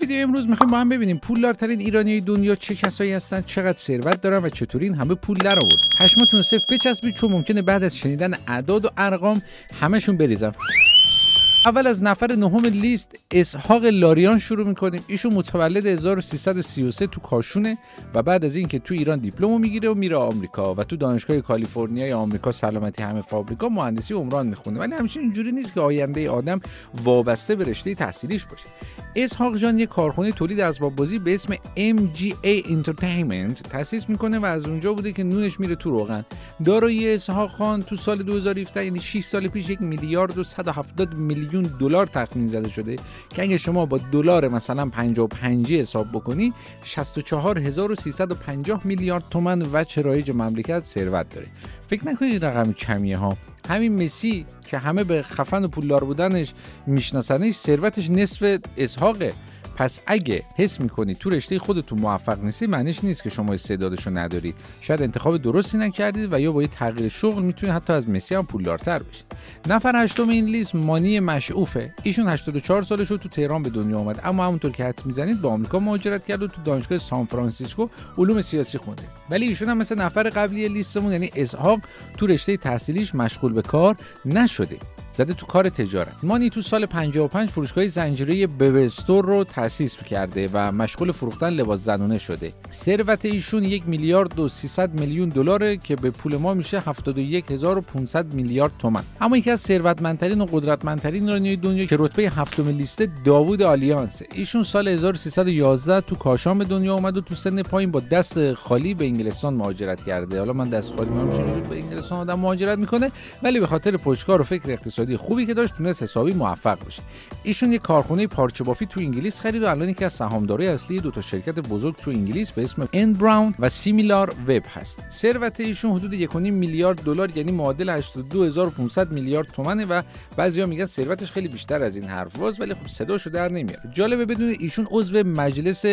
ویدیو امروز میخوایم با هم ببینیم پولدارترین ایرانی دنیا چه کسایی هستن، چقدر ثروت دارن و چطوری این همه پول در آورد. پشماتون صفر بچسبید چون ممکنه بعد از شنیدن اعداد و ارقام همشون بریزن. اول از نفر نهم لیست اسحاق لاریان شروع میکنیم. ایشون متولد 1333 تو کاشونه و بعد از اینکه تو ایران دیپلمو میگیره و میره آمریکا و تو دانشگاه کالیفرنیا آمریکا سلامتی همه فابریکا مهندسی عمران میخونه. ولی همیشه اینجوری نیست که آینده آدم وابسته به رشته تحصیلیش باشه. اسحاق جان یک کارخونه تولید اسباب بازی به اسم MGA Entertainment تأسیس میکنه و از اونجا بوده که نونش میره تو روغن. دارایی اسحاق خان تو سال 2017 یعنی 6 سال پیش 1 میلیارد و 170 میلیون دلار تخمین زده شده که اگه شما با دلار مثلا 55 حساب بکنی 64350 میلیارد تومان وجه رایج مملکت ثروت داره. فکر نکنید رقم کمیه ها. همین مسی که همه به خفن و پولدار بودنش میشناسنش ثروتش نصف اسحاقه. پس اگه حس میکنید تو رشته خودتون موفق نیستید معنیش نیست که شما استعدادشو ندارید. شاید انتخاب درستی نکردید و یا با یه تغییر شغل میتونید حتی از مسی هم پولدارتر بشید. نفر هشتم این لیست مانی مشعوفه. ایشون 84 سالشه تو تهران به دنیا اومد، اما همونطور که حدس میزنید به آمریکا مهاجرت کرد و تو دانشگاه سان فرانسیسکو علوم سیاسی خونده. ولی ایشون هم مثل نفر قبلی لیستمون یعنی اسحاق تو رشته تحصیلیش مشغول به کار نشده، زده تو کار تجارت. مانی تو سال 55 فروشگاه زنجیره ببستور رو تأسیس کرده و مشغول فروختن لباس زنانه شده. ثروت ایشون 1 میلیارد و 300 میلیون دلاره که به پول ما میشه 71500 میلیارد تومان. اما یکی از ثروتمندترین و قدرتمندترین ایرانی دنیا که رتبه هفتم لیست داوود آلیانس. ایشون سال 1311 تو کاشان به دنیا اومد و تو سن پایین با دست خالی به انگلستان مهاجرت کرده. حالا من دست خالی میام چجوری به انگلستان آدم مهاجرت میکنه، ولی به خاطر پشتکار و فکر اقتصادی خوبی که داشت تونست حسابی موفق بشه. ایشون یک کارخونه پارچه بافی تو انگلیس خرید و الان یکی از سهامدارای اصلی دو تا شرکت بزرگ تو انگلیس به اسم اند براون و سیمیلار وب هست. ثروت ایشون حدود 1.5 میلیارد دلار یعنی معادل 82500 میلیارد تومانه و بعضیا میگن ثروتش خیلی بیشتر از این حرف واز، ولی خب صداشو در نمیاره. جالبه بدونید ایشون عضو مجلس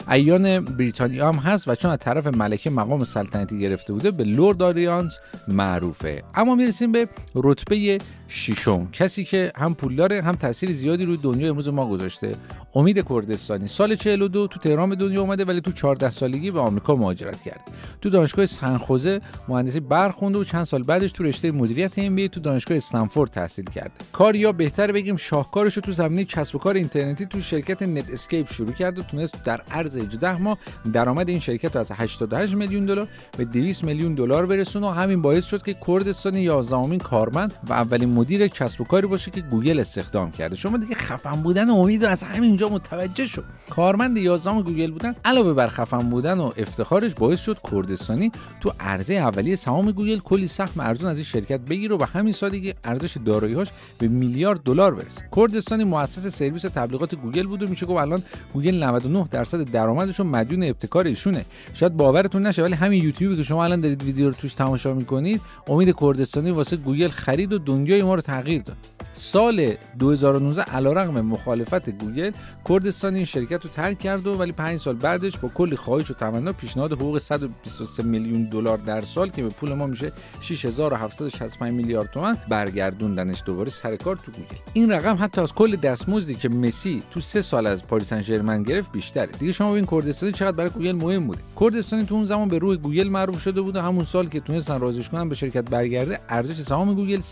اعیان بریتانیا هم هست و چون از طرف ملکه مقام سلطنتی گرفته بوده به لرد آلیانس معروفه. اما میرسیم به رتبه ششم، کسی که هم پولداره هم تاثیر زیادی روی دنیا امروز ما گذاشته. امید کردستانی سال 42 تو تهران به دنیا اومده ولی تو 14 سالگی به آمریکا مهاجرت کرد. تو دانشگاه سن خوزه مهندسی برق خونده و چند سال بعدش تو رشته مدیریت MBA تو دانشگاه استنفورد تحصیل کرد. کار یا بهتر بگیم شاهکارش رو تو زمینه کسب و کار اینترنتی تو شرکت نت اسکیپ شروع کرد و تونست در عرض 18 ماه درآمد این شرکت رو از 88 میلیون دلار به 200 میلیون دلار برسونه و همین باعث شد که کردستانی 11مین کارمند و اولین مدیر کسب و کاری باشه که گوگل استخدام کرده. شما دیگه خفن بودن امید از همینجا متوجه شد. کارمند 11ام گوگل بودن علاوه بر خفن بودن و افتخارش باعث شد کردستانی تو عرضه اولیه سهام گوگل کلی سهم ارزون از این شرکت بگیره و همین سالی که ارزش دارایی‌هاش به میلیارد دلار برسه. کردستانی مؤسس سرویس تبلیغات گوگل بود و میشه گفت الان گوگل 99% درآمدش مدیون ابتکار ایشونه. شاید باورتون نشه ولی همین یوتیوبی که شما الان دارید ویدیو رو توش تماشا می‌کنید امید کردستانی واسه گوگل خرید و دنیای ما رو تغییر داد. سال 2019 علیرغم مخالفت گوگل کردستانی این شرکت رو ترک کرد ولی 5 سال بعدش با کلی خواهش و تمنا پیشنهاد حقوق 123 میلیون دلار در سال که به پول ما میشه 6765 میلیارد تومان برگردوندنش دوباره سر کار تو گوگل. این رقم حتی از کل دستمزدی که مسی تو 3 سال از پاریس سن ژرمن گرفت بیشتره. دیگه شما ببین کردستانی چقدر برای گوگل مهم بوده. کردستانی تو اون زمان به روح گوگل معروف شده بود و همون سال که تونستن رازیش کنن به شرکت برگرده ارزش سهام گوگل 30%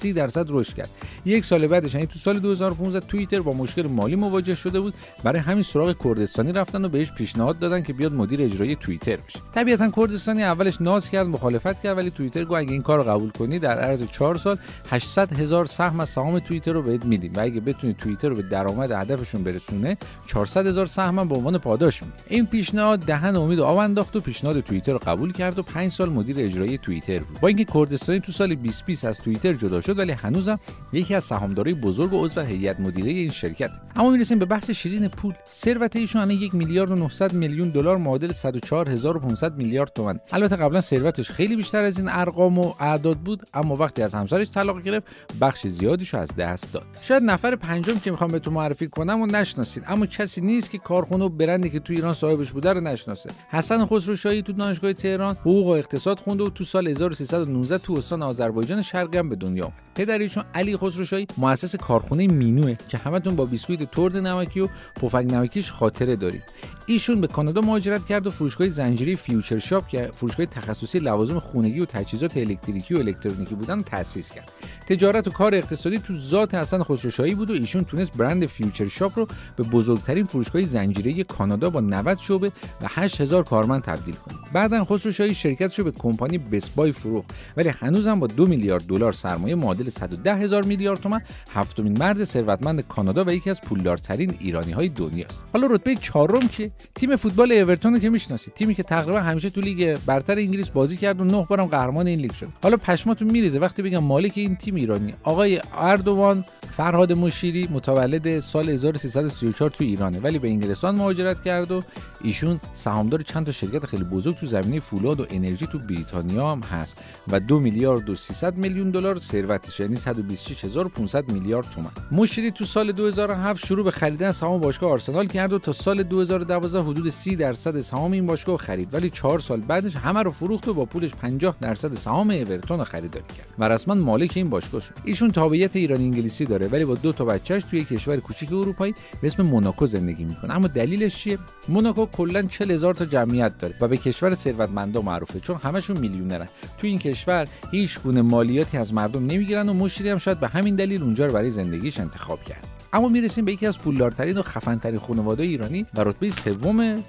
رشد کرد. یک سال بعدش یعنی تو سال 2015 توییتر با مشکل مالی مواجه شده بود. برای همین سراغ کردستانی رفتن و بهش پیشنهاد دادن که بیاد مدیر اجرایی توییتر بشه. طبیعتا کردستانی اولش ناز کرد، مخالفت کرد، ولی توییتر گفت اگه این کارو قبول کنی در عرض 4 سال 800,000 سهم از سهام توییتر رو بهت میدیم و اگه بتونی توییتر رو به درآمد هدفشون برسونه 400,000 سهم به عنوان پاداش میدیم. این پیشنهاد دهن امید آب انداخت و پیشنهاد توییتر رو قبول کرد و 5 سال مدیر اجرایی توییتر بود. با اینکه کردستانی تو سال 2020 از توییتر جدا شد ولی هنوزم یکی از سهامدارای بزرگ و عضو هیئت مدیره این شرکت. اما میرسیم به بحث شیرین پول. ثروت ایشون الان 1 میلیارد و 900 میلیون دلار معادل 104500 میلیارد تومان. البته قبلا ثروتش خیلی بیشتر از این ارقام و اعداد بود، اما وقتی از همسرش طلاق گرفت بخش زیادیشو از دست داد. شاید نفر پنجم که میخوام بهتون معرفی کنم و نشناسید، اما کسی نیست که کارخونه و برندی که تو ایران صاحبش بوده رو نشناسه. حسن خسروشاهی تو دانشگاه تهران حقوق و اقتصاد خونده و تو سال 1319 تو استان آذربایجان شرقی هم به دنیا آمد. پدر ایشون علی خسروشاهی مؤسس کارخونه مینوه که همتون با بیسکویت ترد نمکی و پفک نمکیش خاطره دارید. ایشون به کانادا مهاجرت کرد و فروشگاه زنجیره فیوچر شاپ که فروشگاه تخصصی لوازم خانگی و تجهیزات الکتریکی و الکترونیکی بودن تأسیس کرد. تجارت و کار اقتصادی تو ذات حسن خسروشاهی بود و ایشون تونست برند فیوچر شاپ رو به بزرگترین فروشگاه زنجیره کانادا با 90 شعبه و 8000 کارمند تبدیل کنه. بعداً خسروشاهی شرکتش رو به کمپانی بست بای فروخت، ولی هنوزم با 2 میلیارد دلار سرمایه معادل 110,000 میلیارد تومان هفتمین مرد ثروتمند کانادا و یکی از پولدارترین ایرانی‌های دنیاست. حالا رتبه 4م که تیم فوتبال اورتون که میشناسید، تیمی که تقریبا همیشه تو لیگ برتر انگلیس بازی کرد و 9 بارم قهرمان این لیگ شد. حالا پشماتون میریزه وقتی بگم مالک این تیم ایرانی آقای اردوان فرهاد مشیری متولد سال 1334 تو ایرانه، ولی به انگلستان مهاجرت کرد و ایشون سهامدار چند تا شرکت خیلی بزرگ تو زمینه فولاد و انرژی تو بریتانیا هم هست و 2 میلیارد و 300 میلیون دلار ثروتش، یعنی 126500 میلیارد تومان. مشیری تو سال 2007 شروع به خریدن سهام باشگاه آرسنال کرد و تا سال 2012 حدود 30% سهام این باشگاه خرید، ولی 4 سال بعدش همه رو فروخت و با پولش 50% سهام اورتون خریداری کرد و رسما مالک این باشگاه شد. ایشون تابعیت ایرانی انگلیسی داره، ولی با 2 تا بچه‌اش توی کشور کوچیک اروپایی به اسم موناکو زندگی میکنه. اما دلیلش چیه؟ موناکو کلا 40000 تا جمعیت داره و به کشور ثروتمندا معروفه چون همشون میلیونرن. تو این کشور هیچ گونه مالیاتی از مردم نمیگیرن و مشیری هم شاید به همین دلیل اونجا رو برای زندگیش انتخاب کرد. اما میرسیم به یکی از پولدارترین و خفن‌ترین خانواده ایرانی و رتبه 3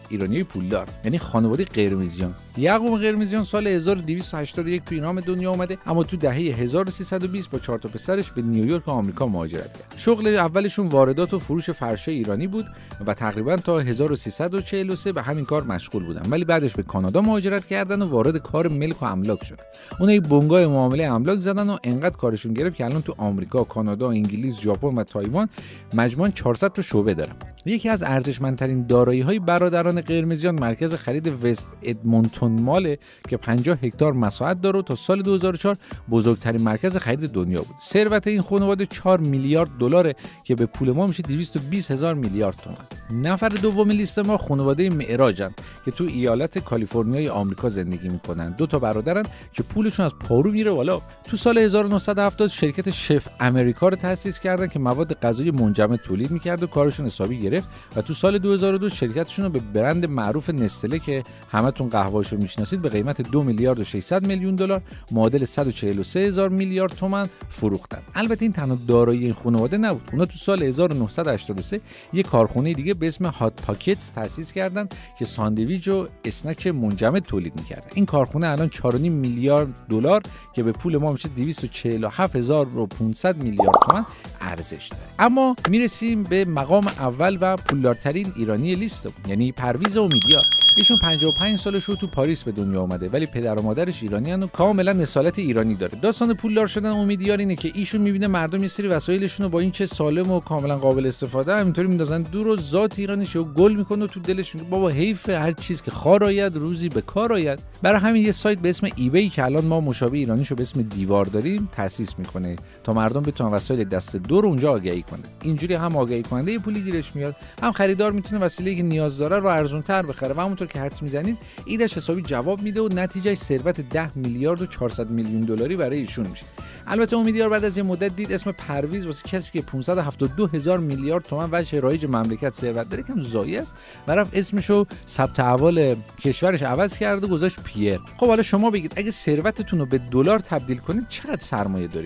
ایرانیای پولدار، یعنی خانواده قرمزیان. یعقوب قرمزیان سال 1281 تو ایران دنیا اومده، اما تو دهه 1320 با 4 تا پسرش به نیویورک آمریکا مهاجرت کرد. شغل اولشون واردات و فروش فرش ایرانی بود و تقریبا تا 1343 به همین کار مشغول بودن، ولی بعدش به کانادا مهاجرت کردن و وارد کار ملک و املاک شدن. اونها یه بنگاه معامله املاک زدن و انقدر کارشون گرفت که الان تو آمریکا، کانادا، انگلیس، ژاپن و تایوان مجموعاً 400 تا شعبه داره. یکی از ارزشمندترین دارایی‌های برادران قرمزیان مرکز خرید وست ادمونتون مال که 50 هکتار مساحت داره و تا سال 2004 بزرگترین مرکز خرید دنیا بود. ثروت این خانواده 4 میلیارد دلاره که به پول ما میشه 220,000 میلیارد تومان. نفر دوم لیست ما خانواده معراجن که تو ایالت کالیفرنیای آمریکا زندگی میکنن. 2 تا برادرن که پولشون از پارو میره بالا. تو سال 1970 شرکت شف امریکا رو تأسیس کردن که مواد غذایی منجمد تولید میکرد و کارشون حسابی گرفت و تو سال 2002 شرکتشون رو به برند معروف نستله که همتون قهوه‌اشو میشناسید به قیمت 2 میلیارد و 600 میلیون دلار معادل 143,000 میلیارد تومان فروختن. البته این تنها دارایی این خانواده نبود. اونا تو سال 1983 یک کارخونه دیگه به اسم هات پاکتس تأسیس کردن که ساندویچ و اسنک منجمد تولید می‌کردن. این کارخونه الان 4.5 میلیارد دلار که به پول ما میشه 247500 میلیارد تومان ارزش داره. اما میرسیم به مقام اول و پولدارترین ایرانی لیستمون، یعنی پرویز امیدیار. ایشون 55 سالش رو تو پاریس به دنیا اومده، ولی پدر و مادرش ایرانیان و کاملا اصالت ایرانی داره. داستان پولدار شدن امیدیار اینه که ایشون میبینه مردم یه سری وسایلشون رو با این چه سالم و کاملا قابل استفاده همینطوری میندازن دور و ذات ایرانیشه و گل میکنه و تو دلش میگه بابا حیف هر چیز که خار آید روزی به کار آید. برای همین یه سایت به اسم ایبی که الان ما مشابه ایرانیشو به اسم دیوار داریم تأسیس میکنه تا مردم بتونن وسایل دست دور اونجا آگهی کنن. اینجوری هم آگهی کننده یه پولی گیرش میاد، هم خریدار میتونه وسیله‌ای که نیاز داره رو ارزان‌تر بخره و همونطور که حدس میزنید ایدهش حسابی جواب میده و نتیجه ثروت 10 میلیارد و 400 میلیون دلاری برای ایشون میشه. البته امیدیار بعد از یه مدت دید اسم پرویز واسه کسی که 572,000 میلیارد تومان وجه رایج مملکت ثروت داره کم ضایع است و رفت اسمشو ثبت احوال کشورش عوض کرد و گذاشت پیر. خب حالا شما بگید اگه ثروتتون رو به دلار تبدیل کنید چقدر سرمایه دارید؟